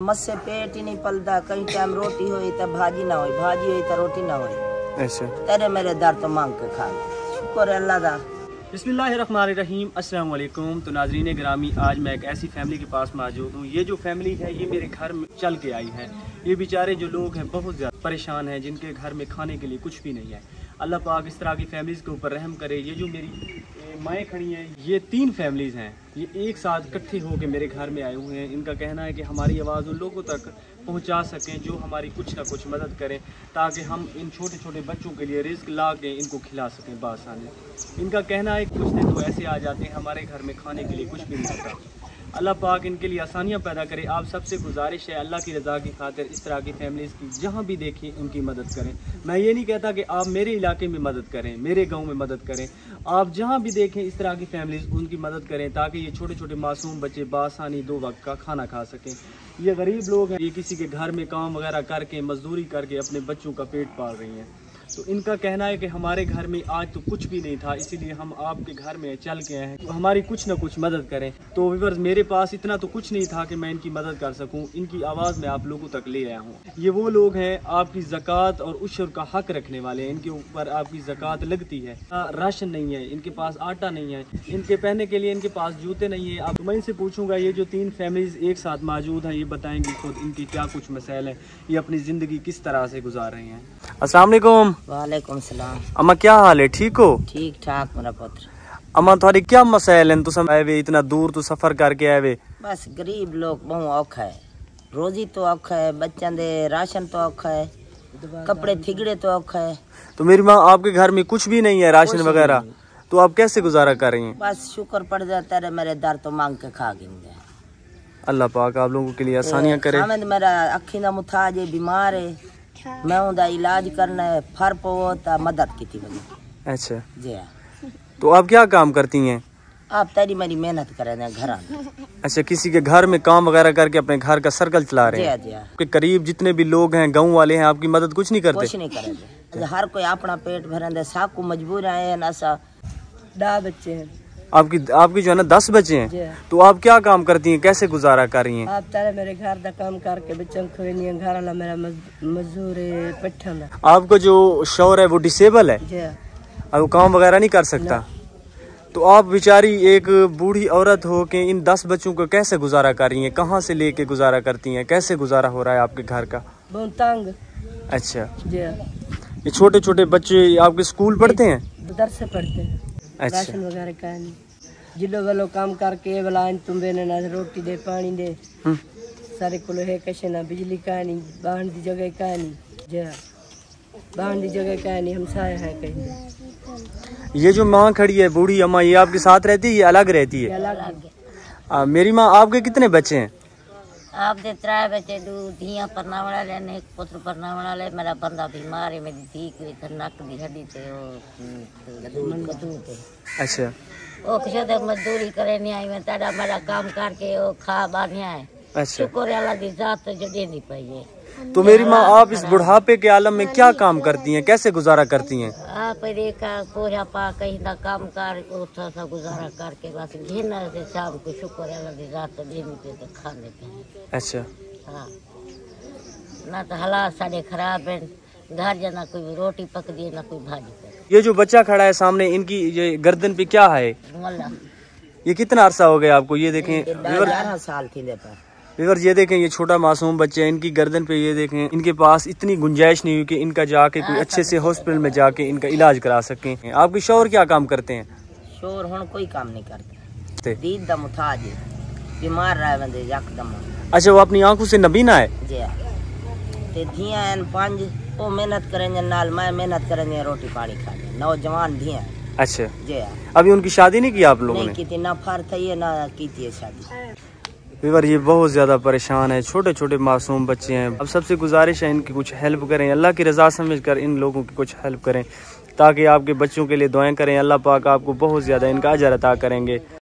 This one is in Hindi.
मस्से पेट ही नहीं पलता। कई टाइम रोटी हुई तो भाजी ना हुई, भाजी हुई तो रोटी ना हुई। अच्छा, तेरे मेरे दर तो मांग के खा ले। शुक्र है अल्लाह दा। बिस्मिल्लाहिर्रहमानिर्रहीम, अस्सलाम वालेकुम। तो नाजरीन ग्रामी, आज मैं एक ऐसी फैमिली के पास मौजूद हूँ। ये जो फैमिली है ये मेरे घर में चल के आई है। ये बेचारे जो लोग हैं बहुत ज़्यादा परेशान हैं, जिनके घर में खाने के लिए कुछ भी नहीं है। अल्लाह पाक इस तरह की फैमिलीज़ के ऊपर रहम करे। ये जो मेरी माएँ खड़ी हैं, ये 3 फैमिलीज़ हैं। ये एक साथ इकट्ठे होकर मेरे घर में आए हुए हैं। इनका कहना है कि हमारी आवाज़ उन लोगों तक पहुंचा सकें जो हमारी कुछ ना कुछ मदद करें, ताकि हम इन छोटे छोटे बच्चों के लिए रिस्क ला के इनको खिला सकें बासानी। इनका कहना है कुछ दिन तो ऐसे आ जाते हैं हमारे घर में खाने के लिए कुछ भी नहीं होता। अल्लाह पाक इनके लिए आसानियाँ पैदा करे। आप सबसे गुजारिश है अल्लाह की रज़ा की खातिर इस तरह की फैमिलीज़ की जहाँ भी देखें उनकी मदद करें। मैं ये नहीं कहता कि आप मेरे इलाके में मदद करें, मेरे गांव में मदद करें। आप जहाँ भी देखें इस तरह की फैमिलीज़ उनकी मदद करें, ताकि ये छोटे छोटे मासूम बच्चे बासानी 2 वक्त का खाना खा सकें। ये गरीब लोग हैं, ये किसी के घर में काम वगैरह करके मजदूरी करके अपने बच्चों का पेट पाल रही हैं। तो इनका कहना है कि हमारे घर में आज तो कुछ भी नहीं था, इसीलिए हम आपके घर में चल के आए हैं, तो हमारी कुछ ना कुछ मदद करें। तो व्यूअर्स, मेरे पास इतना तो कुछ नहीं था कि मैं इनकी मदद कर सकूं। इनकी आवाज़ मैं आप लोगों तक ले आया हूं। ये वो लोग हैं आपकी ज़कात और उशर का हक रखने वाले हैं। इनके ऊपर आपकी ज़कात लगती है। राशन नहीं है इनके पास, आटा नहीं है, इनके पहनने के लिए इनके पास जूते नहीं है। अब मैं इनसे पूछूंगा, ये जो 3 फैमिलीज़ एक साथ मौजूद हैं, ये बताएंगी खुद इनकी क्या कुछ मसाइल है, ये अपनी ज़िंदगी किस तरह से गुजार रही हैं। अस्सलाम वालेकुम। वालेकुम सलाम। अम्मा क्या हाल है, ठीक हो? ठीक ठाक मेरा पुत्र। अम्मा थोड़ी क्या मसाइल हैं, तुम आए वे इतना दूर तो सफर करके आए वे? बस गरीब लोग बहुत औखा है, रोजी तो औखा है, बच्चों दे राशन तो औखा है, कपड़े थिगड़े तो औखा है। तो मेरी माँ आपके घर में कुछ भी नहीं है, राशन वगैरह, तो आप कैसे गुजारा कर रही हैं? बस शुक्र पड़ जाता है, मेरे दर तो मांग के खा गिंदे। अल्लाह पाक आप लोगों के लिए आसानियाँ करे। मेरा अखी ना मुथाज है, बीमार है, मैं उनका इलाज करना है, फर पो मदद की थी मुझे। अच्छा जी हाँ। तो आप क्या काम करती हैं? आप तेरी मेरी मेहनत कर रहे हैं घर में। अच्छा, किसी के घर में काम वगैरह करके अपने घर का सर्कल चला रहे हैं? जी हाँ। आपके करीब जितने भी लोग हैं, गाँव वाले हैं, आपकी मदद कुछ नहीं करते? कुछ नहीं करेंगे। हर कोई अपना पेट भरेंगे, साकू मजबूर आए हैं, ऐसा 10 बच्चे हैं। आपकी जो है ना 10 बच्चे हैं, तो आप क्या काम करती हैं, कैसे गुजारा कर रही हैं? आप तारे मेरे घर का काम करके बच्चों को खोई घर वाला मेरा मजदूर है पट्ठन। आपका जो शौहर है वो डिसेबल है, अब वो काम वगैरह नहीं कर सकता, तो आप बेचारी एक बूढ़ी औरत हो के इन 10 बच्चों को कैसे गुजारा कर रही हैं? कहाँ से लेके गुजारा करती हैं? कैसे गुजारा हो रहा है आपके घर का? बहुत तंग। अच्छा, ये छोटे छोटे बच्चे आपके स्कूल पढ़ते हैं? दर से पढ़ते हैं। अच्छा, राशन वगैरह का नहीं, जिलो गलो काम करके वाला तुम्बे ने ना रोटी दे पानी दे सारे को है, कैसे ना बिजली का नहीं, बाहन की जगह का नहीं, बाहन की जगह का नहीं, हम साए हैं कहीं। ये जो माँ खड़ी है बूढ़ी अम्मा, ये आपके साथ रहती है, ये अलग रहती है? अलग। मेरी माँ, आपके कितने बच्चे हैं? आप दे 3 बच्चे, 2 धियां परना वाला ले, एक पुत्र परना वाला ले। मेरा बंदा बीमार है, मेरी धी की नक दी हड्डी से गदू पे। अच्छा, ओ किसे तक मजदूरी करे नहीं आई, मैं ताड़ा मेरा काम करके ओ खा बानिया है। अच्छा। शुक्र अल्लाह दी जात तो जदे नहीं पाई। तो मेरी माँ, आप इस बुढ़ापे के आलम में क्या काम करती हैं, कैसे गुजारा करती हैं? आप का पोहा पा कहीं ना काम कर उठा सा गुजारा करके बस घेना से शाम को शुक्र अल्लाह दी जात तो देनी पे तो खा लेते हैं। अच्छा, हाँ, ना तो हालात सारे खराब है, घर जाना कोई रोटी पक दी ना कोई भाजी पक। ये जो बच्चा खड़ा है सामने, इनकी ये गर्दन पे क्या है? ये कितना अरसा हो गया आपको? ये देखें 11 साल थी लेता। व्यूअर्स, ये देखें, ये छोटा मासूम बच्चे हैं, इनकी गर्दन पे ये देखें, इनके पास इतनी गुंजाइश नहीं हुई कि इनका जाके कोई अच्छे से हॉस्पिटल में जाके इनका इलाज करा सकें। आपके शौहर क्या काम करते हैं? शोर हुन कोई काम नहीं करते, दीद दा मुताज है, बीमार रह बंदे यकदम। अच्छा, वो अपनी आंखों से नबीना है? जी ते धियां हैं 5, वो मेहनत करेंगे, नाल मैं मेहनत करेंगे, रोटी पानी खाने, नौजवान धियां। अच्छा जी, अभी उनकी शादी नहीं की आप लोगों ने? नहीं की थी, ना फर थी ना की थी शादी। व्यूअर, ये बहुत ज़्यादा परेशान है, छोटे छोटे मासूम बच्चे हैं। अब सबसे गुजारिश है इनकी कुछ हेल्प करें, अल्लाह की रज़ा समझकर इन लोगों की कुछ हेल्प करें, ताकि आपके बच्चों के लिए दुआएं करें। अल्लाह पाक आपको बहुत ज़्यादा इनका अजर अता करेंगे।